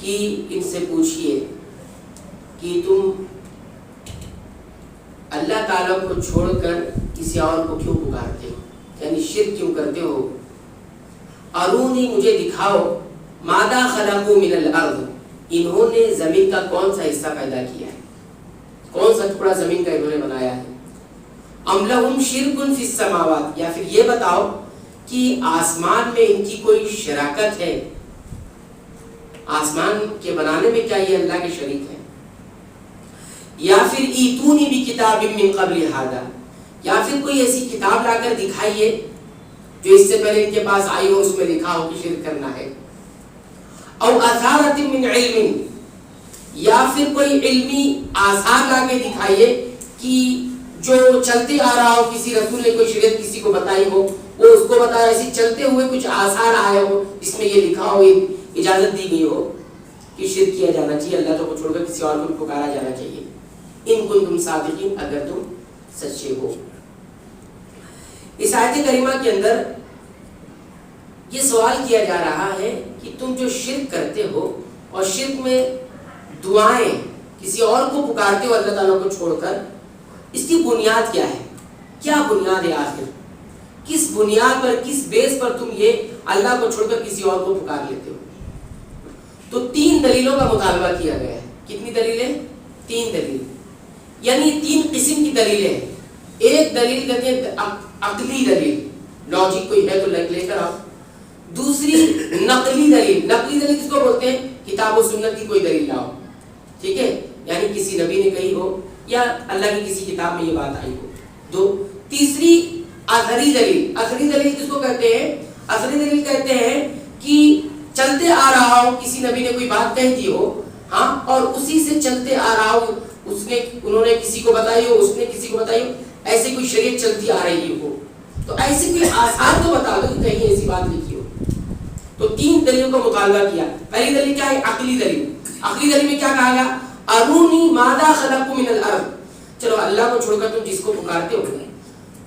کہ ان سے پوچھئے کہ تم اللہ تعالیٰ کو چھوڑ کر کسی اور کو کیوں پکارتے ہو، یعنی شرک کیوں کرتے ہو؟ ارونی، مجھے دکھاؤ، ماذا خلقوا من الارض، انہوں نے زمین کا کون سا حصہ پیدا کیا ہے، کون سا ٹکڑا زمین کا انہوں نے بنایا ہے؟ ام لہم شرک فی السماوات، یا پھر یہ بتاؤ کہ آسمان میں ان کی کوئی شراکت ہے، آسمان کے بنانے میں کیا یہ اللہ کے شریک ہے؟ یا پھر ایتونی بکتاب من قبل ھذا، یا پھر کوئی ایسی کتاب لا کر دکھائیے جو اس سے پہلے ان کے پاس آئی ہو، اس میں لکھا ہو کہ شرک کرنا ہے۔ او اثارۃ من علم، یا پھر کوئی علمی آثار لا کے دکھائیے کہ جو چلتے آ رہا ہو، کسی رسول نے کوئی شریعت کسی کو بتائی ہو، وہ اس کو بتایا، ایسی چلتے ہوئے کچھ آثار آئے ہو جس میں یہ لکھا ہو، اجازت دی گئی ہو کہ شرک کیا جانا چاہیے، اللہ کو چھوڑ کر کسی اور کو پکارا جانا چاہیے۔ ان کنتم صادقین، اگر تم سچے ہو۔ اس آیت کریمہ کے اندر یہ سوال کیا جا رہا ہے کہ تم جو شرک کرتے ہو اور شرک میں دعائیں کسی اور کو پکارتے ہو اللہ تعالیٰ کو چھوڑ کر، اس کی بنیاد کیا ہے؟ کیا بنیاد ہے آخر؟ کس بنیاد پر، کس بیس پر تم یہ اللہ کو چھوڑ کر کسی اور کو پکار لیتے ہو؟ تو 3 دلیلوں کا مطالبہ کیا گیا ہے۔ کتنی دلیلیں؟ 3 دلیل، یعنی 3 قسم کی دلیلیں ہیں۔ ایک دلیل کہتے ہیں عقلی دلیل، لاجک کوئی ہے تو لے کر آؤ۔ دوسری نقلی دلیل، نقلی دلیل کس کو بولتے ہیں؟ کتاب و سنت کی کوئی دلیل لاؤ، ٹھیک ہے، یعنی کسی نبی نے کہی ہو یا اللہ کی کسی کتاب میں یہ بات آئی ہو۔ تیسری اثری دلیل، اثری دلیل کس کو کہتے ہیں؟ اثری دلیل کہتے ہیں کہ چلتے آ رہا ہو، کسی نبی نے کوئی بات کہہ دی ہو، ہاں، اور اسی سے چلتے آ رہا ہو، انہوں نے کسی کو بتائی ہو، اس نے کسی کو بتائی ہو، ایسے کوئی شریعت چلتی آ رہی ہو، تو ایسی کوئی آثار تو بتا دو کہ کہیں ایسی بات لکھی ہو۔ تو 3 دلیلوں کا مطالبہ کیا۔ پہلی دلیل کیا ہے؟ عقلی دلیل۔ عقلی دلیل میں کیا کہا گیا؟ ارونی ماذا خلقوا من الارض، چلو اللہ کو چھوڑ کر تم جس کو پکارتے ہو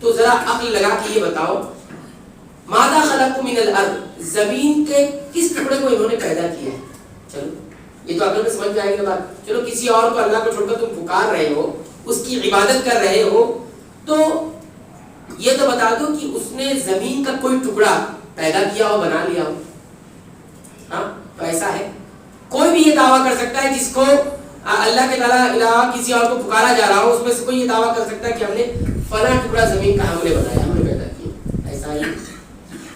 تو ذرا عقل لگا کے یہ بتاؤ، ماذا خلقوا من الارض، زمین کے کس ٹکڑے کو انہوں نے پیدا کیا ہے؟ چلو یہ تو عقل میں سمجھ جائے گی بات۔ چلو کسی اور کو اللہ کو چھوڑ کر تم پکار رہے ہو، اس کی عبادت کر رہے ہو، تو یہ تو بتا دو کہ اس نے زمین کا کوئی ٹکڑا پیدا کیا ہو، بنا لیا ہو، ہاں، تو ایسا ہے۔ کوئی بھی یہ دعویٰ کر سکتا ہے جس کو اللہ کے علاوہ کسی اور کو پکارا جا رہا ہو، اس میں سے کوئی یہ دعویٰ کر سکتا ہے کہ ہم نے فلاں ٹکڑا زمین کا ہم نے بنایا، ہم نے پیدا کیا، ایسا ہی۔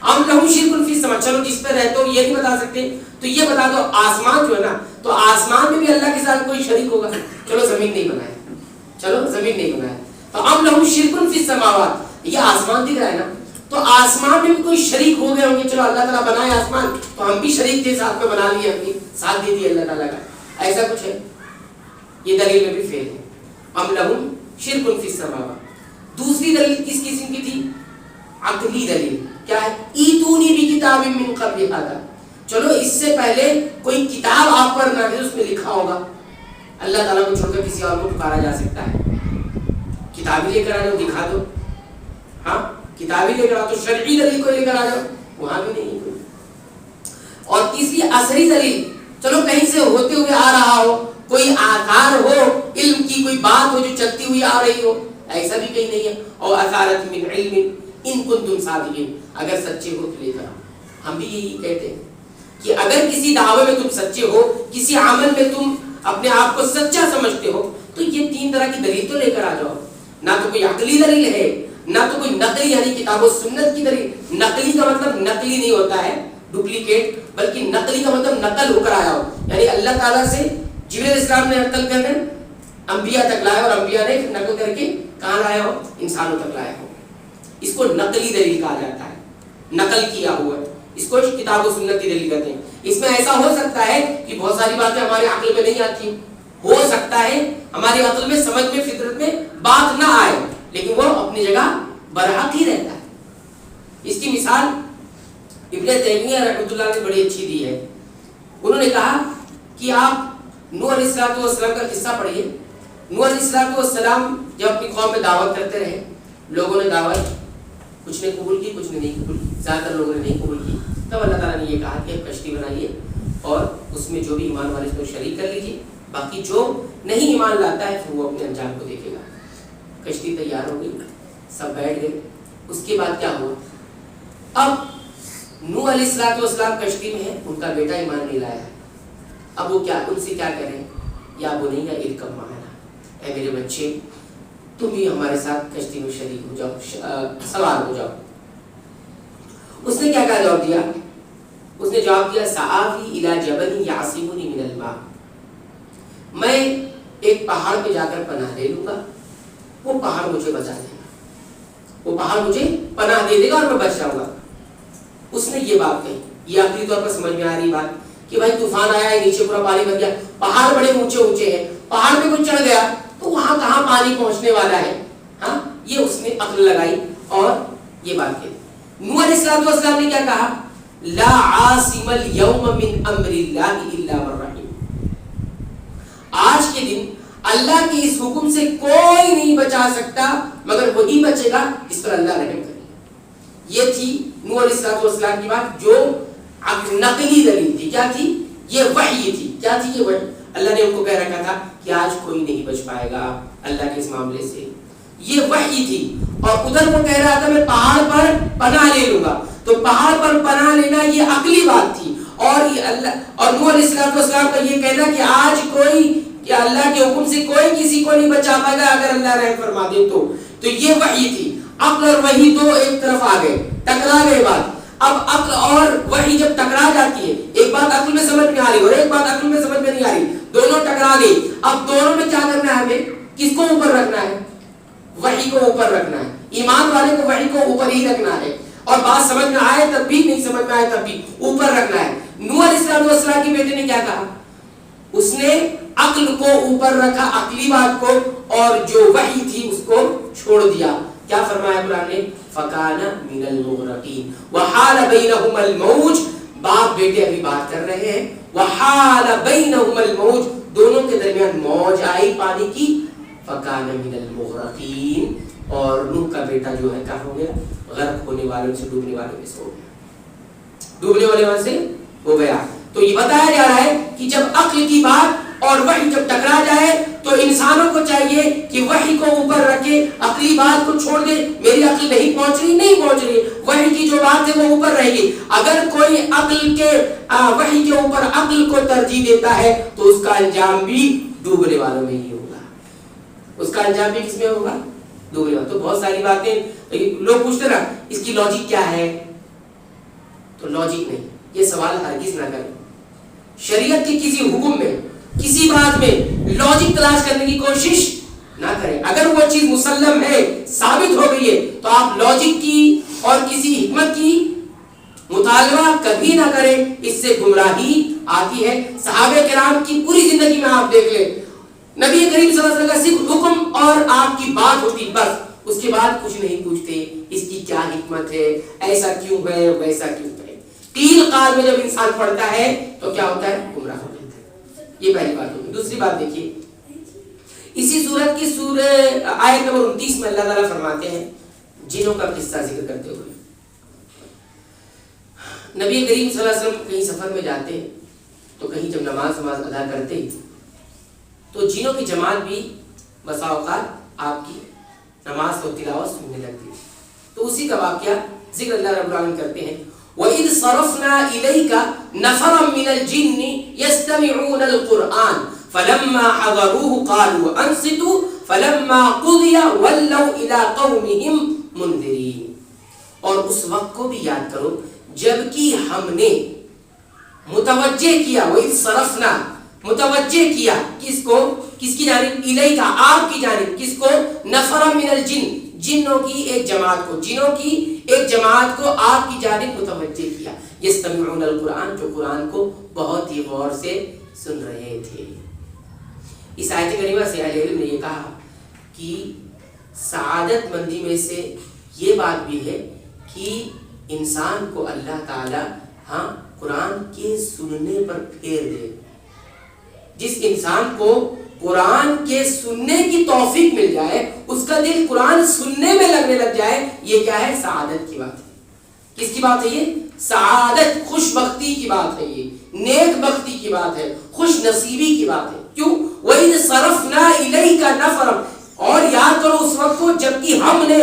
ام لہم شرک فی السماء، چلو جس پہ رہتے ہو یہ نہیں بتا سکتے تو یہ بتا دو آسمان جو ہے نا، تو آسمان میں بھی اللہ کے ساتھ کوئی شریک ہوگا؟ چلو زمین نہیں بنایا، چلو زمین نہیں بنایا، تو ام لہم شرک فی السماوات، یہ آسمان دکھ رہا ہے نا، تو آسمان میں بھی کوئی شریک ہو گئے ہوں گے، چلو اللہ تعالیٰ بنائے آسمان تو ہم بھی شریک تھے، ساتھ میں بنا لیے، اپنی ساتھ دے دیے اللہ تعالیٰ کا، ایسا کچھ ہے؟ یہ دلیل میں بھی فیل ہے۔ ام لہم شرک فی السماوات۔ دوسری دلیل کس قسم کی تھی؟ عقلی دلیل، کیا ہے؟ ایتونی بکتاب من قبل ھذا، چلو اس سے پہلے کوئی کتاب آپ پر نہ اس میں لکھا ہوگا اللہ تعالیٰ کو چھوڑ کر کسی اور کو پکارا جا سکتا ہے، کتاب ہی لے کر آ جاؤ، دکھا دو، ہاں، کتاب ہی لے کر آ تو شرعی دلیل کو لے کر آ جاؤ، وہاں بھی نہیں کوئی۔ اور تیسری اثری دلیل، چلو کہیں سے ہوتے ہوئے آ رہا ہو، کوئی آثار ہو، علم کی کوئی بات ہو جو چلتی ہوئی آ رہی ہو، ایسا بھی کہیں نہیں ہے۔ اور اثارت من علم ان کنتم صادقین، اگر سچے ہو تو لے کر آؤ۔ ہم بھی یہی کہتے ہیں کہ اگر کسی دعوے میں تم سچے ہو، کسی عمل میں تم اپنے آپ کو سچا سمجھتے ہو، تو یہ 3 طرح کی دلیل تو لے کر آ جاؤ۔ نہ تو کوئی عقلی دلیل ہے، نہ تو کوئی نقلی یعنی کتاب و سنت کی دلیل۔ نقلی کا مطلب نقلی نہیں ہوتا ہے ڈپلیکیٹ، بلکہ نقلی کا مطلب نقل ہو کر آیا ہو، یعنی اللہ تعالیٰ سے جبریل علیہ السلام نے نقل کر کے انبیاء تک لایا، اور انبیاء نے نقل کر کے کہاں لایا ہو؟ انسانوں تک لایا ہو۔ اس کو نقلی دلیل کہا جاتا ہے، نقل کیا ہوا، اس کو کتاب و سنت کی دلیل کہتے ہیں۔ اس میں ایسا ہو سکتا ہے کہ بہت ساری باتیں ہمارے عقل میں نہیں آتی، ہو سکتا ہے ہماری عقل میں، سمجھ میں، فطرت میں بات نہ آئے، لیکن وہ اپنی جگہ برحق ہی رہتا ہے۔ اس کی مثال ابن تیمیہ رحمۃ اللہ نے بڑی اچھی دی ہے۔ انہوں نے کہا کہ آپ نوح علیہ السلام کا قصہ پڑھیے۔ نوح علیہ السلام جب اپنی قوم میں دعوت کرتے رہے، لوگوں نے دعوت، کچھ نے قبول کی، کچھ نے نہیں قبول کی، زیادہ تر لوگوں نے نہیں قبول کی، تب اللہ تعالیٰ نے یہ کہا کہ اب کشتی بنائیے اور اس میں جو بھی ایمان والے اس کو شریک کر لیجیے، باقی جو نہیں ایمان لاتا ہے پھر وہ اپنے انجام کو دیکھے گا۔ کشتی تیار ہو گئی، سب بیٹھ گئے۔ اس کے بعد کیا ہوا؟ اب نوح علیہ السلام کشتی میں ہے، ان کا بیٹا ایمان نہیں لایا ہے۔ اب وہ کیا ان سے کیا کریں؟ یا بنیّ ارکب معنا، اے میرے بچے تم بھی ہمارے ساتھ کشتی میں شریک ہو جاؤ، سوار ہو جاؤ۔ اس نے کیا جواب دیا؟ اس نے جواب دیا سآوی الی جبل یعصمنی من الماء، میں ایک پہاڑ پہ جا کر پناہ لے لوں گا، وہ پہاڑ مجھے بچا دے گا، وہ پہاڑ مجھے پناہ دے دے گا اور میں بچ جاؤں گا۔ اس نے یہ بات کہی، یہ عقلی طور پر سمجھ میں آ رہی بات کہ بھائی طوفان آیا ہے، نیچے پورا پانی بھر گیا، پہاڑ بڑے اونچے اونچے ہیں، پہاڑ پہ کوئی چڑھ گیا تو وہاں کہاں پانی پہنچنے والا ہے؟ ہاں، یہ اس نے عقل لگائی اور یہ بات کہی۔ نوح علیہ السلام نے کیا کہا؟ لا عاصم اليوم من امر اللہ الا من رحم، آج کے دن اللہ کے اس حکم سے کوئی نہیں بچا سکتا مگر وہی بچے گا جس پر اللہ رحم کرے گا۔ یہ تھی نوح علیہ السلام کی بات جو نقلی دلیل تھی۔ کیا تھی؟ یہ وحی تھی۔ کیا تھی یہ وحی؟ اللہ نے ان کو کہہ رکھا تھا کہ آج کوئی نہیں بچ پائے گا اللہ کے اس معاملے سے، یہ وحی تھی۔ اور ادھر وہ کہہ رہا تھا میں پہاڑ پر پناہ لے لوں گا، تو پہاڑ پر پناہ لینا یہ عقلی بات تھی، اور یہ اللہ اور نوح علیہ السلام کا یہ کہنا کہ آج کوئی کہ اللہ کے حکم سے کوئی کسی کو نہیں بچا پائے گا اگر اللہ رحم فرما دے تو یہ وحی تھی۔ عقل اور وحی دو ایک طرف آ گئے، ٹکرا گئے بات۔ اب عقل اور وحی جب ٹکرا جاتی ہے، ایک بات عقل میں سمجھ میں آ رہی اور ایک بات عقل میں سمجھ میں نہیں آ رہی، دونوں ٹکرا گئی۔ اب دونوں میں کیا کرنا ہے؟ ہمیں کس کو اوپر رکھنا ہے؟ وحی کو اوپر رکھنا ہے، ایمان والے کو وحی کو اوپر ہی رکھنا ہے، اور بات سمجھ میں آئے تب بھی نہیں سمجھ میں آئے تب بھی اوپر رکھنا ہے۔ نوح علیہ السلام کے بیٹے نے کیا کہا؟ اس نے عقل کو اوپر رکھا، عقلی بات کو، اور جو وحی تھی اس کو چھوڑ دیا۔ کیا فرمایا قرآن نے؟ فَكَانَ مِنَ الْمُغْرَقِينَ وَحَالَ بَيْنَهُمَا الْمَوْجُ، باپ بیٹے ابھی بات کر رہے ہیں، وَحَالَ بَيْنَهُمَا الْمَوْجُ، دونوں کے درمیان موج آئی پانی کی، فَكَانَ مِنَ الْمُغْرَقِينَ، اور نوح کا بیٹا جو ہے کیا ہو گیا؟ غرق ہونے والوں سے، ڈوبنے والوں میں سے ہو گیا، ڈوبنے والے سے ہو گیا۔ تو یہ بتایا جا رہا ہے کہ جب عقل کی بات اور وحی جب ٹکرا جائے تو انسانوں کو چاہیے کہ وحی کو اوپر رکھے، عقلی بات کو چھوڑ دے۔ میری عقل نہیں پہنچ رہی، وحی کی جو بات ہے وہ اوپر رہے گی۔ اگر کوئی عقل کے وحی کے اوپر عقل کو ترجیح دیتا ہے تو اس کا انجام بھی ڈوبنے والوں میں ہی ہوگا، اس کا انجام بھی کس میں ہوگا؟ ڈوبنے والوں۔ تو بہت ساری باتیں لوگ پوچھتے نا اس کی لاجک کیا ہے، تو لاجک نہیں، یہ سوال ہرگز نہ کریں۔ شریعت کے کسی حکم میں، کسی بات میں لاجک تلاش کرنے کی کوشش نہ کریں۔ اگر وہ چیز مسلم ہے، ثابت ہو گئی ہے، تو آپ لاجک کی اور کسی حکمت کی مطالبہ کبھی نہ کریں، اس سے گمراہی آتی ہے۔ صحابہ کرام کی پوری زندگی میں آپ دیکھ لیں، نبی کریم صلی اللہ علیہ وسلم کا صرف حکم اور آپ کی بات ہوتی، بس اس کے بعد کچھ نہیں پوچھتے اس کی کیا حکمت ہے، ایسا کیوں ہے، ویسا کیوں ہے۔ قیل قال میں جب انسان پڑھتا ہے تو کیا ہوتا ہے؟ گمراہ ہو جاتا ہے۔ یہ پہلی بات ہوگی۔ دوسری بات دیکھیے، اسی سورت کی سورہ آیت نمبر 29 میں اللہ تعالیٰ فرماتے ہیں جنوں کا قصہ ذکر کرتے ہوئے، نبی کریم صلی اللہ علیہ وسلم کہیں سفر میں جاتے تو کہیں جب نماز ادا کرتے تو جنوں کی جماعت بھی بسا اوقات آپ کی نماز اور تلاوت سننے لگتی، تو اسی کا واقعہ ذکر اللہ رب العالمین کرتے ہیں۔ وَإِذْ صَرَفْنَا إِلَيْكَ نَفَرًا مِنَ الْجِنِّ يَسْتَمِعُونَ الْقُرْآنَ فَلَمَّا حَضَرُوهُ قَالُوا أَنصِتُوا فَلَمَّا قُضِيَ وَلَّوْا إِلَىٰ قَوْمِهِمْ مُنذِرِينَ، اور اس وقت کو بھی یاد کرو جبکہ ہم نے متوجہ کیا، وَإِذْ صَرَفْنَا متوجہ کیا کس کو؟ کس کی جانب؟ الیکا، آپ کی جانب، کس کو؟ نفر من الجن، جنوں کی ایک جماعت کو، جنوں کی ایک جماعت کو آپ کی جانب متوجہ کیا، یستمعون القرآن، جو قرآن کو بہت ہی غور سے سن رہے تھے۔ اس آیت کریمہ سے اہل علم نے یہ کہا کہ سعادت مندی میں سے یہ بات بھی ہے کہ انسان کو اللہ تعالی قرآن کے سننے پر پھیر دے۔ جس انسان کو قرآن کے سننے کی توفیق مل جائے، اس کا دل قرآن سننے میں لگنے لگ جائے، یہ کیا ہے؟ سعادت کی بات ہے۔ کس کی بات ہے یہ؟ سعادت، خوش بختی کی بات ہے یہ، نیک بختی کی بات ہے، خوش نصیبی کی بات ہے. کیوں؟ وَإِذْ صَرَفْنَا إِلَيْكَ نَفَرًا، اور یاد کرو اس وقت کو جبکہ ہم نے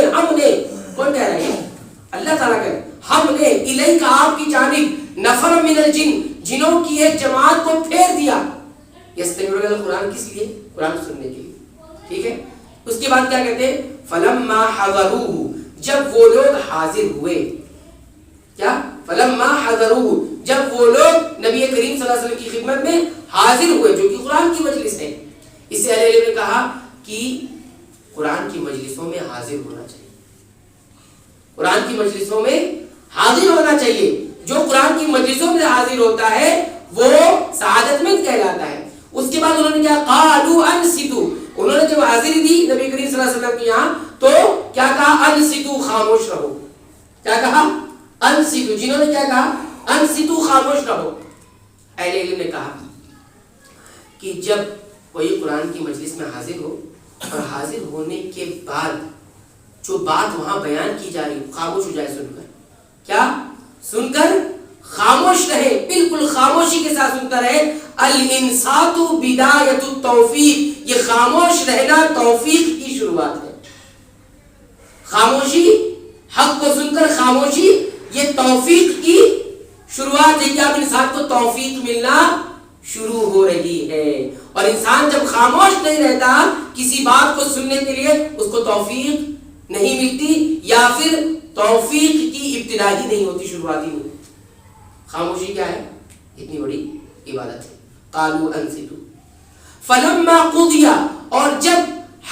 کون کہہ رہا ہے؟ اللہ تعالیٰ کہہ رہے ہم نے الیک آپ کی جانب نفر من الجن جنوں کی ایک جماعت کو پھیر دیا. یستمعون القرآن کس لیے؟ قرآن سننے کے لیے. ٹھیک ہے. اس کے بعد کیا کہتے ہیں؟ فلما حضروه جب وہ لوگ حاضر ہوئے. کیا؟ فلما حضروه جب وہ لوگ نبی کریم صلی اللہ علیہ وسلم کی خدمت میں حاضر ہوئے، جو کہ قرآن کی مجلس ہے. اس سے اہل علم نے کہا کہ قرآن کی مجلسوں میں حاضر ہونا چاہیے. قرآن کی مجلسوں میں حاضر ہونا چاہیے. جو قرآن کی مجلسوں میں حاضر ہوتا ہے وہ سعادت مند کہلاتا ہے. اس کے بعد انہوں نے کیا؟ قالوا انصتوا، انہوں نے جب حاضری دی نبی کریم صلی اللہ علیہ وسلم کے یہاں تو کیا کہا؟ انصتوا، خاموش رہو. کیا کہا؟ انصتوا. جنہوں نے کیا کہا؟ انصتوا، خاموش رہو. اہل علم نے کہا کہ جب کوئی قرآن کی مجلس میں حاضر ہو اور حاضر ہونے کے بعد جو بات وہاں بیان کی جا رہی خاموش ہو جائے سن کر. کیا؟ سن کر خاموش رہے، بالکل خاموشی کے ساتھ سنتا رہے. الانصات بدایت التوفیق، یہ خاموش رہنا توفیق کی شروعات ہے. خاموشی، حق کو سن کر خاموشی، یہ توفیق کی شروعات ہے کہ اب انسان کو توفیق ملنا شروع ہو رہی ہے. اور انسان جب خاموش نہیں رہتا کسی بات کو سننے کے لیے اس کو توفیق نہیں ملتی، یا پھر توفیق کی ابتدا ہی نہیں ہوتی، شروعات ہی نہیں. خاموشی کیا ہے؟ اتنی بڑی عبادت ہے. قالوا انصتوا فلما قضی، اور جب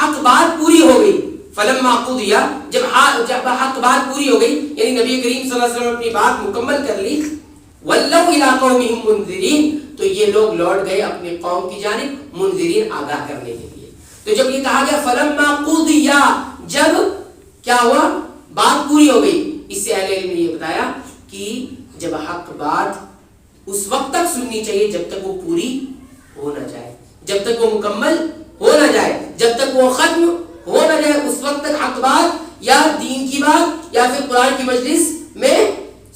حق بات پوری ہو گئی. فلما قضی، جب حق بات پوری ہو گئی، یعنی نبی کریم صلی اللہ علیہ وسلم نے اپنی بات مکمل کر لی. ولوا الی قومہم منذرین، تو یہ لوگ لوٹ گئے اپنی قوم کی جانب منذرین، آگاہ کرنے کے لیے. تو جب یہ کہا گیا فلما قضی، جب کیا ہوا؟ بات پوری ہو گئی. اس سے اہل علم نے یہ بتایا کہ جب حق بات اس وقت تک سننی چاہیے جب تک وہ پوری ہو نہ جائے، جب تک وہ مکمل ہو نہ جائے، جب تک وہ ختم ہو نہ جائے، اس وقت تک حق بات یا دین کی بات یا پھر قرآن کی مجلس میں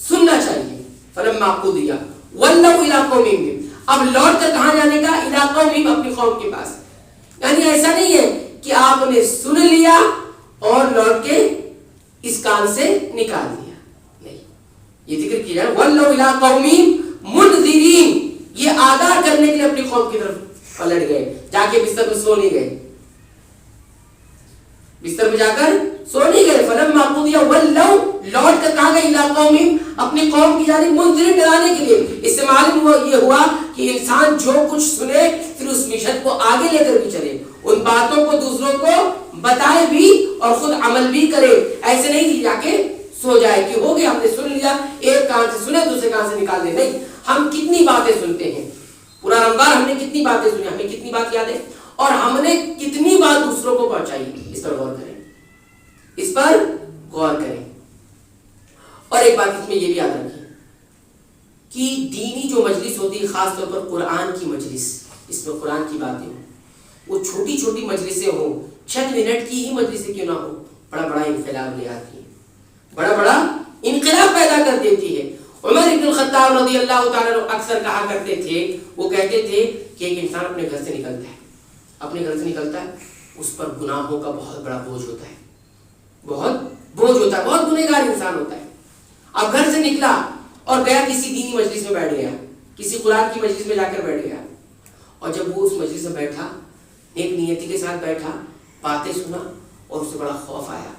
سننا چاہیے. فلما قضی ولوا الی قومہم، اب لوٹ کر کہاں جانے کا؟ الی قومہم، اپنی قوم کے پاس. یعنی ایسا نہیں ہے کہ آپ نے سن لیا اور لوٹ کے اس کان سے نکال دیا، نہیں. یہ ذکر کیا ہے وَلَّوْا إِلَىٰ قَوْمِهِمْ مُنذِرِينَ، یہ آگاہ کرنے کے لیے اپنی قوم کی طرف پلٹ گئے. جا کے بستر میں سو نہیں گئے، بستر میں جا کر سو نہیں گئے. فَلَمَّا قُضِيَ وَلَّوْا، لوٹ کر کہاں گئے؟ إِلَىٰ قَوْمِهِمْ، اپنی قوم کی جانب منذرین، ڈرانے کے لیے. اس سے معلوم یہ ہوا کہ انسان جو کچھ سنے پھر اس مشن کو آگے لے کر بھی چلے، ان باتوں کو دوسروں کو بتائے بھی اور خود عمل بھی کرے. ایسے نہیں کہ جا کے سو جائے کہ ہو گیا ہم نے سن لیا، ایک کان سے سنے دوسرے کان سے نکال دے. نہیں، ہم کتنی باتیں سنتے ہیں، پورا رمضان ہم نے کتنی باتیں سنی، ہمیں کتنی بات یاد ہے اور ہم نے کتنی بات دوسروں کو پہنچائی. اس پر غور کریں، اس پر غور کریں. اور ایک بات اس میں یہ بھی یاد رکھیں کہ دینی جو مجلس ہوتی ہے، خاص طور پر قرآن کی مجلس، اس میں قرآن کی باتیں ہوں، وہ چھوٹی چھوٹی مجلسیں ہوں، چند منٹ کی ہی مجلسیں کیوں نہ ہو، بڑا بڑا انقلاب لے آتی ہیں، بڑا بڑا انقلاب پیدا کر دیتی ہے. عمر ابن الخطاب رضی اللہ تعالیٰ عنہ اکثر کہا کرتے تھے، وہ کہتے تھے کہ ایک انسان اپنے گھر سے نکلتا ہے، اپنے گھر سے نکلتا ہے، اس پر گناہوں کا بہت بڑا بوجھ ہوتا ہے، بہت بوجھ ہوتا ہے، بہت گنہگار انسان ہوتا ہے. اب گھر سے نکلا اور گیا کسی دینی مجلس میں بیٹھ گیا، کسی قرآن کی مجلس میں جا کر بیٹھ گیا، اور جب وہ اس مجلس میں بیٹھا، نیک نیتی کے ساتھ بیٹھا، باتیں سنا اور اسے بڑا خوف آیا،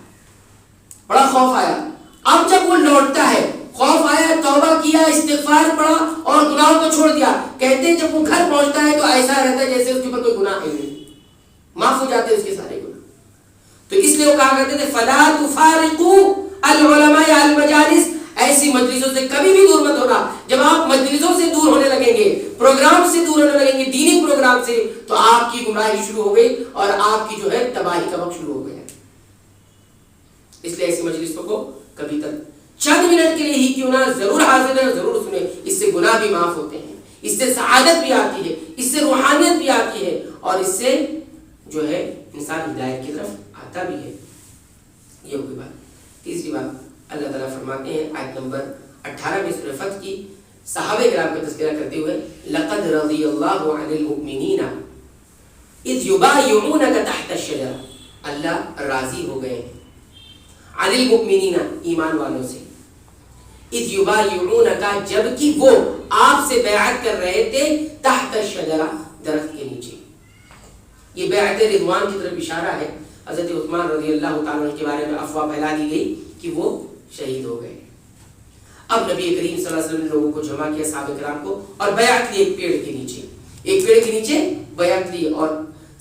بڑا خوف آیا. اب جب وہ لوٹتا ہے، خوف آیا، توبہ کیا، استغفار پڑھا اور گناہوں کو چھوڑ دیا. کہتے ہیں جب وہ گھر پہنچتا ہے تو ایسا رہتا ہے جیسے اس کے اوپر کوئی گناہ نہیں، معاف ہو جاتے ہیں اس کے سارے گناہ. تو اس لیے وہ کہا کرتے تھے فَلَا تُفَارِقُوا الْعُلَمَاءَ الْمَجَالِسِ، ایسی مجلسوں سے کبھی بھی دور مت ہونا. جب آپ مجلسوں سے دور ہونے لگیں گے، پروگرام سے دور ہونے لگیں گے، دینی پروگرام سے، تو آپ کی گمراہی شروع ہو گئی اور آپ کی جو ہے تباہی کا وقت شروع ہو گیا. اس لیے ایسی مجلسوں کو کبھی تک چند منٹ کے لیے ہی کیوں نہ ضرور حاضر ہے، ضرور سنیں. اس سے گناہ بھی معاف ہوتے ہیں، اس سے سعادت بھی آتی ہے، اس سے روحانیت بھی آتی ہے اور اس سے جو ہے انسان ہدایت کی طرف آتا بھی ہے. یہ ہوگی بات. تیسری بات اللہ تعالیٰ فرماتے ہیں آیت نمبر 18 میں سورہ فتح کی، صحابہ کرام کا تذکرہ کرتے ہوئے لقد رضی اللہ عن المؤمنین اذ یبایعونک تحت الشجرہ، اللہ راضی ہو گئے عن المؤمنین ایمان والوں سے، اذ یبایعونک جبکہ وہ آپ سے بیعت کر رہے تھے تحت الشجرہ درخت کے نیچے. یہ بیعت رضوان کی طرف اشارہ ہے. حضرت عثمان رضی اللہ تعالیٰ عنہ کے بارے میں افواہ پھیلا دی گئی کہ وہ شہید ہو گئے. اب نبی کریم صلی اللہ علیہ وسلم نے لوگوں کو جمع کیا، صحابہ کرام کو، اور بیعت لی ایک پیڑ کے نیچے. ایک پیڑ کے نیچے بیعت لی اور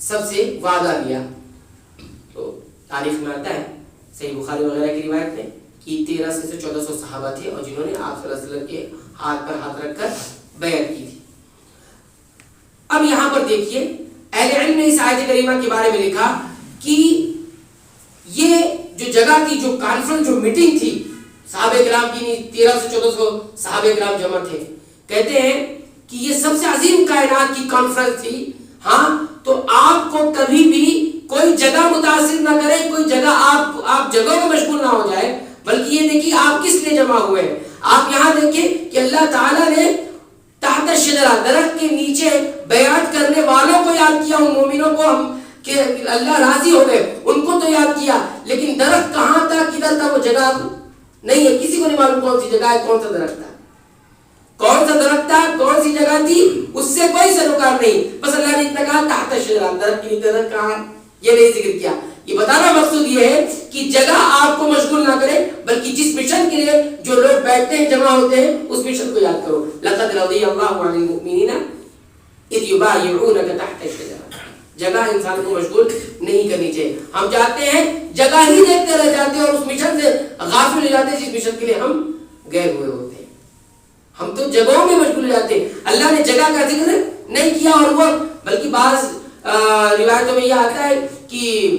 سب سے وعدہ لیا. تو تاریخ میں آتا ہے صحیح بخاری وغیرہ کی روایت میں کہ 1300 سے 1400 صحابہ تھے اور جنہوں نے آپ صلی اللہ علیہ وسلم کے ہاتھ پر ہاتھ رکھ کر بیعت کی تھی. اب یہاں پر دیکھیے اہل علم نے اس آیت کریمہ کے بارے میں لکھا کہ یہ جو جگہ تھی، جو کانفرنس، جو میٹنگ تھی صحابہ کرام کی، 1300 سے 1400 صحابہ کرام جمع تھے، کہتے ہیں کہ یہ سب سے عظیم کائنات کی کانفرنس تھی. ہاں تو آپ کو کبھی بھی کوئی جگہ متاثر نہ کرے، کوئی جگہ آپ جگہوں میں مشغول نہ ہو جائے، بلکہ یہ دیکھیے آپ کس لیے جمع ہوئے ہیں. آپ یہاں دیکھیں کہ اللہ تعالیٰ نے تحت الشجرہ درخت کے نیچے بیعت کرنے والوں کو یاد کیا، ان مومنوں کو ہم کہ اللہ راضی ہو گئے ان کو تو یاد کیا، لیکن درخت کہاں تھا، کدھر تھا، وہ جگہ نہیں ہے. کسی کو نہیں معلوم کون سی جگہ ہے، کون سا درخت تھا، کون سا درخت تھا، کون سی جگہ تھی، اس سے کوئی سروکار نہیں. بس اللہ نے اتنا کہا تحت الشجرہ، درخت کی درخت کہاں ہے یہ نہیں ذکر کیا. یہ بتانا مقصود یہ ہے کہ جگہ آپ کو مشغول نہ کرے، بلکہ جس مشن کے لیے جو لوگ بیٹھتے ہیں، جمع ہوتے ہیں، اس مشن کو یاد کرو. لقد رضی اللہ عن المؤمنین اذ یبایعونک تحت الشجرہ. جگہ انسان کو مشغول نہیں کرنی چاہیے. ہم چاہتے ہیں جگہ ہی دیکھتے رہ جاتے ہیں اور اس مشن سے غافل ہو جاتے ہیں جس مشن کے لیے ہم گئے ہوئے ہوتے ہیں. ہم تو جگہوں میں مشغول ہو جاتے ہیں. اللہ نے جگہ کا ذکر نہیں کیا، اور وہ بلکہ بعض روایتوں میں یہ آتا ہے کہ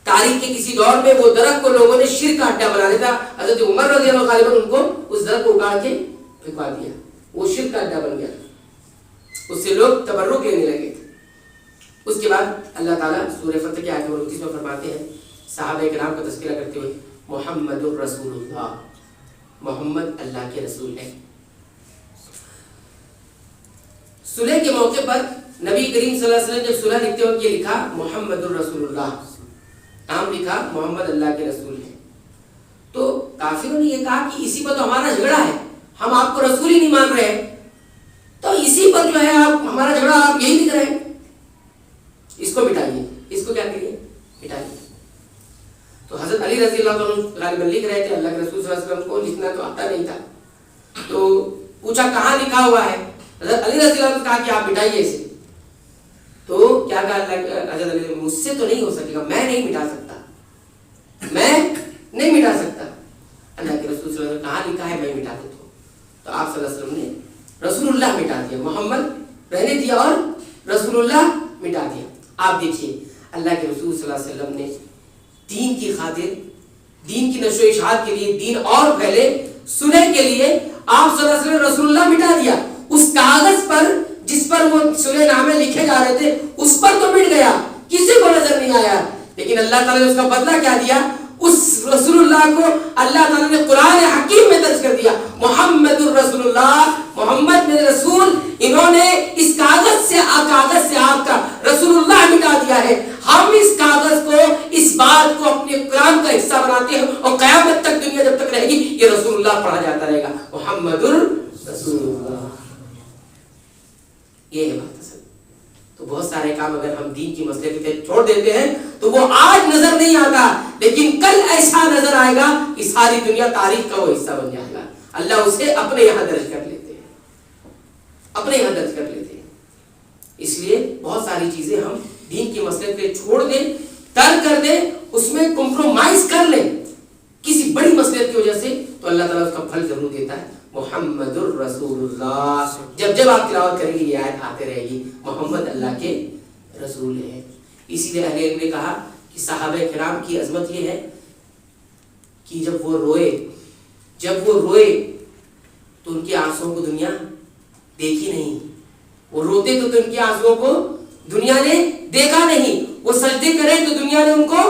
تاریخ کے کسی دور میں وہ درخت کو لوگوں نے شرک کا اڈا بنا دیا. حضرت عمر رضی اللہ غالباً ان کو اس درخت کو اکاڑ کے پھینکوا دیا، وہ شرک کا اڈا بن گیا، اس سے لوگ تبرک لینے لگے. اس کے بعد اللہ تعالیٰ سورہ فتح کی آیت نمبر 29 میں فرماتے ہیں صحابہ کرام کا تذکرہ کرتے ہوئے محمد الرسول اللہ، محمد اللہ کے رسول ہے. صلح کے موقع پر نبی کریم صلی اللہ علیہ وسلم جب صلح لکھتے وقت یہ لکھا محمد الرسول اللہ، نام لکھا محمد اللہ کے رسول ہے. تو کافروں نے یہ کہا کہ اسی پر تو ہمارا جھگڑا ہے، ہم آپ کو رسول ہی نہیں مان رہے، تو اسی پر جو ہے آپ ہمارا جھگڑا آپ یہی لکھ رہے ہیں، اس کو مٹائیے، اس کو کیا کریے، مٹائیے. تو حضرت علی رضی اللہ عنہ غالباً لکھ رہے تھے، اللہ کے رسول صلی اللہ علیہ وسلم کو لکھنا تو آتا نہیں تھا. تو پوچھا کہاں لکھا ہوا ہے، حضرت علی رضی اللہ عنہ نے کہا کہ آپ مٹائیے اسے. تو کیا کہا حضرت علی، مجھ سے تو نہیں ہو سکے گا، میں نہیں مٹا سکتا، میں نہیں مٹا سکتا. اللہ کے رسول صلی اللہ علیہ وسلم نے کہاں لکھا ہے، میں مٹا دیتا ہوں. تو آپ صلی اللہ علیہ وسلم نے رسول اللہ مٹا دیا، محمد رہنے دیا اور رسول اللہ مٹا دیا. آپ دیکھیے اللہ کے رسول صلی اللہ علیہ وسلم نے دین کی خاطر، دین کی نشر و اشاعت کے لیے، دین اور پھیلے، صلح کے لیے آپ صلی اللہ علیہ وسلم رسول اللہ مٹا دیا. اس کاغذ پر جس پر وہ صلح نامے لکھے جا رہے تھے اس پر تو مٹ گیا، کسی کو نظر نہیں آیا، لیکن اللہ تعالیٰ نے اس کا بدلہ کیا دیا، اس رسول اللہ کو اللہ تعالیٰ نے قرآن حکیم میں درج کر دیا محمد الرسول اللہ، محمد میرے رسول. انہوں نے اس کاغذ سے آپ کا رسول اللہ مٹا دیا ہے. ہم اس کاغذ کو، اس بات کو اپنے قرآن کا حصہ بناتے ہیں اور قیامت تک دنیا جب تک رہے گی یہ رسول اللہ پڑھا جاتا رہے گا، محمد الرسول اللہ. یہ ہے بات اصل. تو بہت سارے کام اگر ہم دین کی مسئلے کے تحت چھوڑ دیتے ہیں تو وہ آج نظر نہیں آتا، لیکن کل ایسا نظر آئے گا کہ ساری دنیا تاریخ کا وہ حصہ بن جائے گا. اللہ اسے اپنے یہاں درج کر لیتے ہیں، اپنے یہاں درج کر لیتے ہیں. اس لیے بہت ساری چیزیں ہم دین کی مسئلے کے چھوڑ دیں، ترک کر دیں، اس میں کمپرومائز کر لیں کسی بڑی مسئلے کی وجہ سے، تو اللہ تعالیٰ اس کا پھل ضرور دیتا ہے. محمد الرسول اللہ، جب آپ تلاوت کریں گے یہ آیت آتے رہے گی، محمد اللہ کے رسول ہے. اسی لیے اہل علم نے کہا کہ صحابہ کرام کی عظمت یہ ہے کہ جب وہ روئے تو ان کے آنسوؤں کو دنیا دیکھی نہیں. وہ روتے تو ان کے آنسوؤں کو دنیا نے دیکھا نہیں. وہ سجدے کرے تو دنیا نے ان کو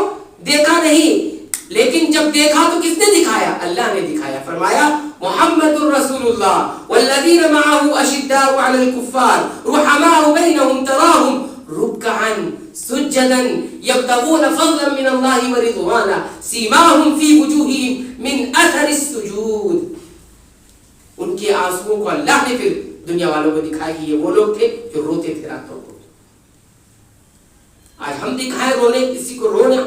دیکھا نہیں. لیکن جب دیکھا تو کس نے دکھایا؟ اللہ نے دکھایا. فرمایا محمد الرسول اللہ والذین معه اشداء علی الکفار رحماء بینہم تراہم رکعا سجدا یبتغون فضلا من اللہ ورضوانا سیماہم فی وجوہہم من اثر السجود. ان کے آنسوؤں کو اللہ نے پھر دنیا والوں کو دکھایا کہ یہ وہ لوگ تھے جو روتے تھے راتوں کو. آج ہم دکھائیں رونے کسی کو رونا،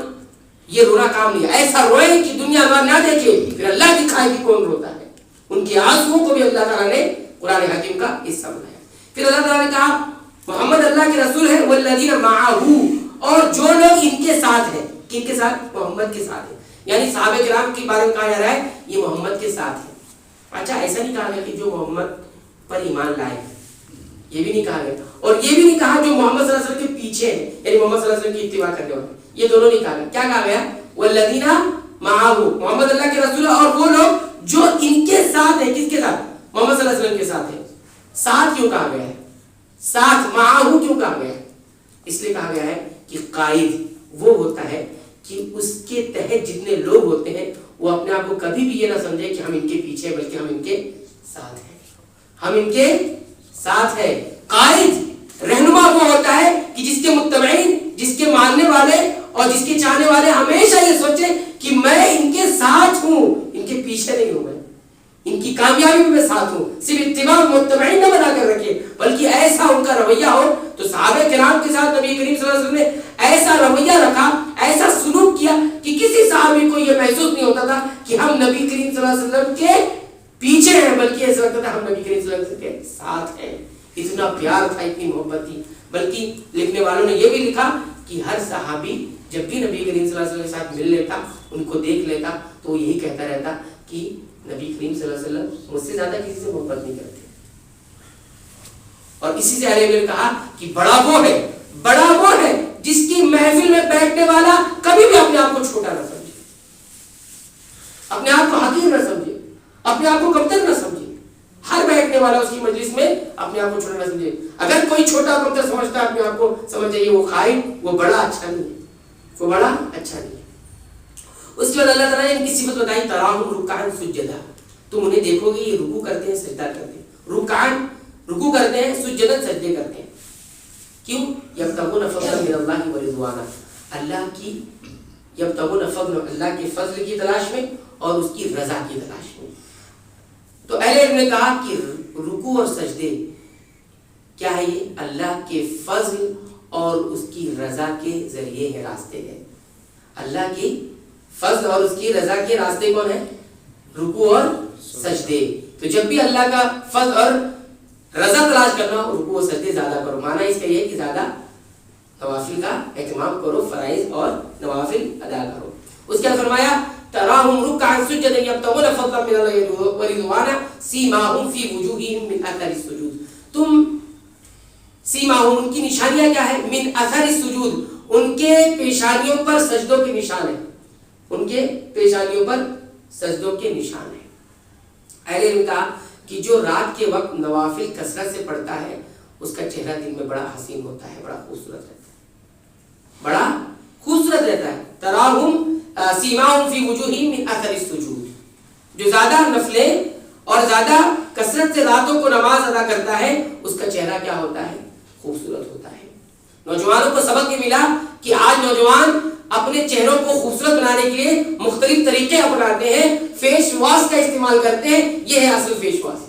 یہ رونا کام نہیں. ایسا روئے کہ دنیا نہ دیکھے، پھر اللہ دکھائے کہ کون روتا ہے. ان کے آنسوؤں کو بھی اللہ تعالیٰ نے قرآن حکیم کا حصہ بنایا. پھر اللہ تعالیٰ نے کہا محمد اللہ کے رسول ہے والذین معه، اور جو لوگ ان کے ساتھ ہیں. کن کے ساتھ؟ محمد کے ساتھ ہیں. یعنی صحابہ کرام کے بارے میں کہا جا رہا ہے یہ محمد کے ساتھ ہے. اچھا ایسا نہیں کہا گیا کہ جو محمد پر ایمان لائے، یہ بھی نہیں کہا گیا. اور یہ بھی نہیں کہا جو محمد صلی اللہ علیہ وسلم کے پیچھے ہیں، یعنی محمد صلی اللہ علیہ وسلم کی اتباع کرنے والے. یہ دونوں نہیں کہا گیا. کیا کہا گیا؟ والذین معه، محمد اللہ کے رسول اور وہ لوگ جو ان کے ساتھ ہیں. کس کے ساتھ؟ محمد صلی اللہ علیہ وسلم کے ساتھ ہیں. ساتھ کیوں کہا گیا ہے؟ ساتھ معه کیوں کہا گیا ہے؟ اس لیے کہا گیا ہے کہ قائد وہ ہوتا ہے کہ اس کے تحت جتنے لوگ ہوتے ہیں وہ اپنے آپ کو کبھی بھی یہ نہ سمجھے کہ ہم ان کے پیچھے، بلکہ ہم ان کے ساتھ ہیں. ہم ان کے ساتھ ہیں. قائد رہنما وہ ہوتا ہے کہ جس کے متبعین، جس کے ماننے والے اور جس کے چاہنے والے ہمیشہ یہ سوچے کہ میں ان کے ساتھ ہوں، ان کے پیچھے نہیں ہوں. میں ان کی کامیابی میں ساتھ ہوں. صرف اتباع متبعین نہ بنا کر رکھے، بلکہ ایسا ان کا رویہ ہو. تو صحابہ کرام کے ساتھ نبی کریم صلی اللہ علیہ وسلم نے ایسا رویہ رکھا، ایسا سلوک کیا کہ کسی صحابی کو یہ محسوس نہیں ہوتا تھا کہ ہم نبی کریم صلی اللہ علیہ وسلم کے پیچھے ہیں، بلکہ ایسا لگتا تھا ہم نبی کریم صلی اللہ علیہ وسلم کے ساتھ ہیں. اتنا پیار تھا، اتنی محبت تھی. بلکہ لکھنے والوں نے یہ بھی لکھا کہ ہر صحابی جب بھی نبی کریم صلی اللہ علیہ وسلم کے ساتھ مل لیتا، ان کو دیکھ لیتا، تو وہ یہی کہتا رہتا کہ نبی کریم صلی اللہ علیہ وسلم مجھ سے زیادہ کسی سے محبت نہیں کرتے. اور اسی سے علیہ نے کہا کہ بڑا وہ ہے جس کی محفل میں بیٹھنے والا کبھی بھی اپنے آپ کو چھوٹا نہ سمجھے، اپنے آپ کو حقیر نہ سمجھے، اپنے آپ کو کمتر نہ سمجھے. ہر بیٹھنے والا اس کی مجلس میں اپنے آپ کو چھوٹا نہ سمجھے. اگر کوئی چھوٹا کمتر سمجھتا ہے اپنے آپ کو، سمجھ جائیے وہ خائن، وہ بڑا اچھا نہیں ہے، وہ بڑا اچھا نہیں ہے. اس کے بعد اللہ تعالیٰ نے ان کی صفت بتائی تراہم رکعا سجدا. تم انہیں دیکھو گے یہ رکوع کرتے ہیں، سجدہ کرتے ہیں. رکعا رکوع کرتے ہیں، سجدا سجدے کرتے ہیں. کیوں؟ یبتغون فضلا من اللہ ورضوانا، اللہ کی یبتغون فضل، اللہ کے فضل کی تلاش میں اور اس کی رضا کی تلاش میں. تو اہل علم نے کہا کہ رکوع اور سجدے کیا ہے؟ یہ اللہ کے فضل اور اس کی رضا کے ذریعے ہے، راستے ہیں. اللہ کی فضل اور اس کی رضا کے راستے کون ہیں؟ رکوع اور سجدے. تو جب بھی اللہ کا فضل اور رضا تلاش کرنا ہو، رکوع اور سجدے زیادہ کرو. معنی اس کا یہ ہے کہ زیادہ نوافل کا اہتمام کرو، فرائض اور نوافل ادا کرو. اس کے بعد فرمایا تراہم رکعا سجدا یبتغون فضلا من اللہ ورضوانا سیماہم فی وجوہہم من اثر السجود. تم سیماہم، ان کی نشانیاں کیا ہے؟ من اثر السجود، ان کے پیشانیوں پر سجدوں کے نشان ہیں. ان کے پیشانیوں پر سجدوں کے نشان ہیں. اہل علم کہا کہ جو رات کے وقت نوافل کثرت سے پڑھتا ہے اس کا چہرہ دن میں بڑا حسین ہوتا ہے، بڑا خوبصورت رہتا ہے، بڑا خوبصورت رہتا ہے. تراہم سیماہم فی وجوہہم من اثر السجود. جو زیادہ نفلیں اور زیادہ کثرت سے راتوں کو نماز ادا کرتا ہے اس کا چہرہ کیا ہوتا ہے؟ خوبصورت ہوتا ہے. نوجوانوں کو سبق یہ ملا کہ آج نوجوان اپنے چہروں کو خوبصورت بنانے کے لیے مختلف طریقے اپناتے ہیں، فیس واش کا استعمال کرتے ہیں. یہ ہے اصل فیس واش.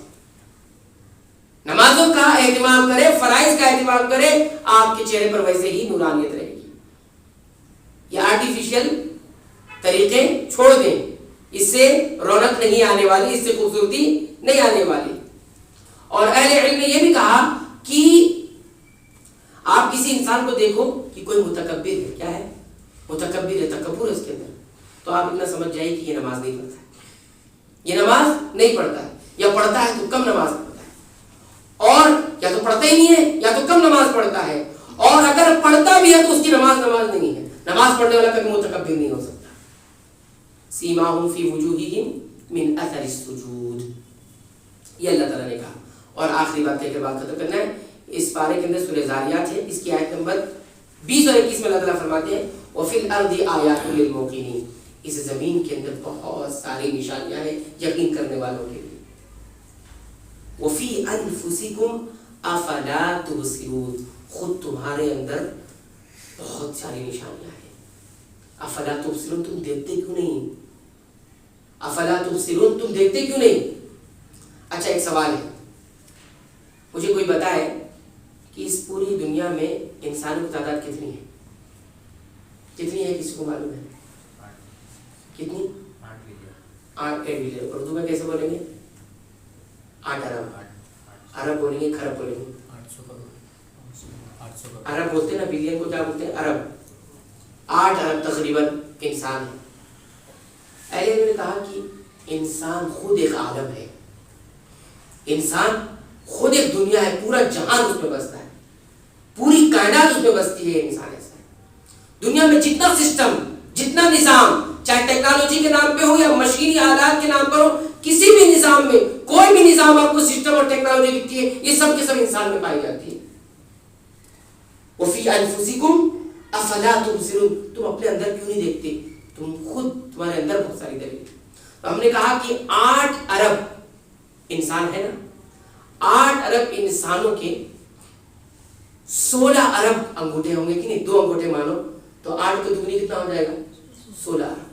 نمازوں کا اہتمام کرے، فرائض کا اہتمام کرے، آپ کے چہرے پر ویسے ہی نورانیت رہے گی. یہ آرٹیفیشل طریقے چھوڑ دیں، اس سے رونق نہیں آنے والی، اس سے خوبصورتی نہیں آنے والی. اور اہل علم نے یہ بھی کہا کہ آپ کسی انسان کو دیکھو کہ کوئی متکبر ہے، کیا ہے؟ متکبر ہے، تکبر ہے اس کے اندر، تو آپ اتنا سمجھ جائے کہ یہ نماز نہیں پڑھتا ہے، یہ نماز نہیں پڑھتا ہے، یا پڑھتا ہے تو کم نماز پڑھتا ہے، اور یا تو پڑھتا ہی نہیں ہے یا تو کم نماز پڑھتا ہے، اور اگر پڑھتا بھی ہے تو اس کی نماز نہیں ہے. نماز پڑھنے والا کبھی متکبر نہیں ہو سکتا. سیماہم فی وجوہہم من اثر السجود، یہ اللہ تعالیٰ نے کہا. اور آخری بات کہہ کے بات ختم کرنا ہے. اس پارے کے اندر سورہ ذاریات ہے، اس کی آیت نمبر 20 اور 21 میں اللہ تعالیٰ فرماتے ہیں وَفِي الْأَرْضِ آیَاتٌ لِلْمُوقِنِينَ، اس زمین کے اندر بہت ساری نشانیاں ہیں یقین کرنے والوں کے لیے. وفی انفسکم افلا تبصرون, خود تمہارے اندر بہت ساری نشانیاں ہیں. افلا تبصرون, تم دیکھتے کیوں نہیں؟ افلا تبصرون, تم دیکھتے کیوں نہیں؟ اچھا ایک سوال ہے, مجھے کوئی بتائے کہ اس پوری دنیا میں انسانوں کی تعداد کتنی ہے؟ کتنی ہے کسی کو معلوم ہے؟ کتنی؟ 8 بلین. اردو میں کیسے بولیں گے؟ 8 ارب. ارب بولیں گے کھرب بولیں گے؟ ارب بولتے ہیں نا, بلین کو کیا بولتے ہیں؟ ارب. 8 ارب تقریباً انسان ہے. اہل علم نے کہا کہ انسان خود ایک عالم ہے, انسان خود ایک دنیا ہے, پورا جہان اس میں بستا ہے, پوری کائنات اس میں بستی ہے. انسان ایسا ہے. دنیا میں جتنا سسٹم, جتنا نظام, چاہے ٹیکنالوجی کے نام پہ ہو یا مشینی آلات کے نام پر ہو, کسی بھی نظام میں کوئی بھی نظام آپ کو سسٹم اور ٹیکنالوجی دکھتی ہے, یہ سب کے سب انسان میں پائی جاتی ہے. وفی انفسکم افلا تبصرون, تم اپنے اندر کیوں نہیں دیکھتے؟ تم خود, تمہارے اندر بہت ساری دلیل. تو ہم نے کہا کہ 8 ارب انسان ہے نا, 8 ارب انسانوں کے 16 ارب انگوٹھے ہوں گے کہ نہیں؟ 2 انگوٹھے مانو تو 8 کے دگنی کتنا ہو جائے گا؟ 16 ارب.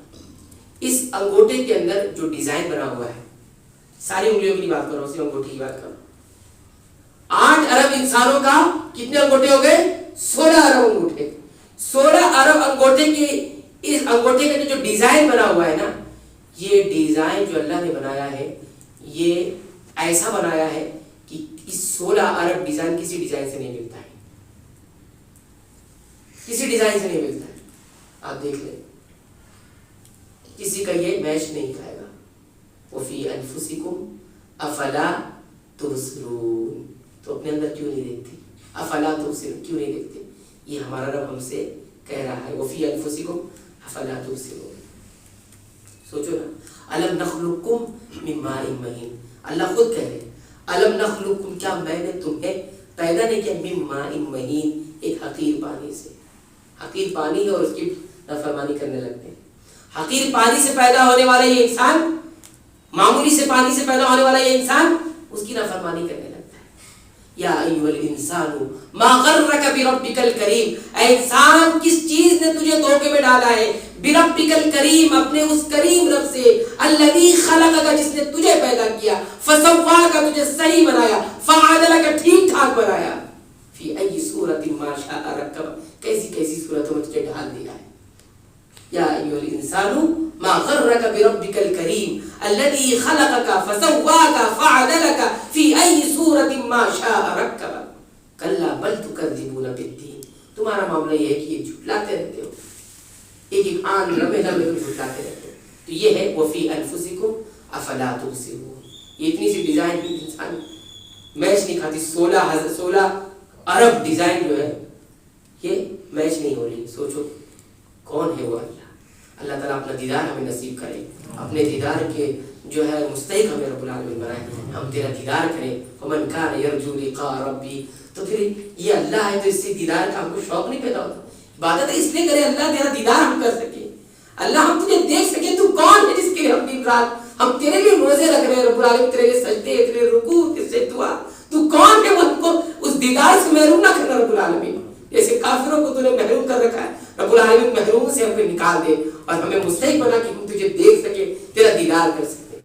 اس انگوٹھے کے اندر جو ڈیزائن بنا ہوا ہے, ساری انگلیوں کی بات کرو, اسی انگوٹھے کی بات کرو, 8 ارب انسانوں کا کتنے انگوٹھے ہو گئے؟ 16 ارب انگوٹھے. 16 ارب انگوٹھے کی, اس انگوٹھے کا جو ڈیزائن بنا ہوا ہے نا, یہ ڈیزائن جو اللہ نے بنایا ہے یہ ایسا بنایا ہے کہ اس 16 ارب ڈیزائن کسی ڈیزائن سے نہیں ملتا ہے, کسی ڈیزائن سے نہیں ملتا ہے. آپ دیکھ لیں, کسی کا یہ میچ نہیں کھائے گا. وفی انفسکم افلا تبصرون, تو اپنے اندر کیوں نہیں دیکھتے؟ افلا تبصرون, کیوں نہیں دیکھتے؟ یہ ہمارا رب ہم سے کہہ رہا ہے. وفی انفسکم افلا تبصرون. سوچو نا, الم نخلقکم من ماء مہین, اللہ خود کہہ رہے الم نخلقکم, کیا میں نے تمہیں پیدا نہیں کیا؟ من ماء مہین, ایک حقیر پانی سے. حقیر پانی ہے اور اس کی نافرمانی کرنے لگتے ہیں. حقیر پانی سے پیدا ہونے والا یہ انسان, معمولی سے پانی سے پیدا ہونے والا یہ انسان اس کی نافرمانی کرنے لگتا ہے. یا ایھا الانسان ما غرک بربک الکریم, اے انسان کس چیز نے تجھے دھوکے میں ڈالا ہے؟ بربک الکریم, اپنے اس کریم رب سے. الذی خلقک, جس نے تجھے پیدا کیا. فسواک, تجھے صحیح بنایا. فعدلک, ٹھیک ٹھاک بنایا. فی ای صورت ما شاء رکب, کیسی کیسی صورتوں میں تجھے ڈال دیا ہے. یا ایھا الانسان ما غرک بربک الکریم الذی خلقک فسواک فعدلک فی ای صورت ما شاء رکب. کلا بل تکذبون بالدین, تمہارا معاملہ یہ ہے کہ یہ جھٹلاتے رہتے ہو, ایک ایک آن لمحے لمحے کو جھٹلاتے رہتے ہو. تو یہ ہے وفی انفسکم افلا تبصرون. یہ اتنی سی ڈیزائن انسان میچ نہیں کھاتی. 16 ارب ڈیزائن جو ہے یہ میچ نہیں ہو رہی. سوچو کون ہے وہ اللہ. اللہ تعالیٰ اپنا دیدار ہمیں نصیب کرے, اپنے دیدار کے جو ہے مستحق ہمیں رب العالمین بنائے, ہم تیرا دیدار کریں. ومن کان یرجو لقاء ربی, تو پھر یہ اللہ ہے تو اس سے دیدار کا ہم کو شوق نہیں پیدا ہوتا. عبادت اس لیے کرے اللہ تیرا دیدار ہم کر سکے, اللہ ہم تجھے دیکھ سکے. تو کون ہے جس کے لیے ہم دن رات ہم تیرے لیے روزے رکھ رہے ہیں رب العالمین, تیرے لیے سجدے, تیرے لیے رکوع, تیرے سے دعا. تو کون ہے وہ ہم کو اس دیدار سے محروم نہ کرنا رب العالمین. جیسے کافروں کو تو نے محروم کر رکھا ہے, رب العالمین محروم سے ہم کو نکال دے اور ہمیں مستحق بنا کہ ہم تجھے دیکھ سکے, تیرا دیدار کر سکے.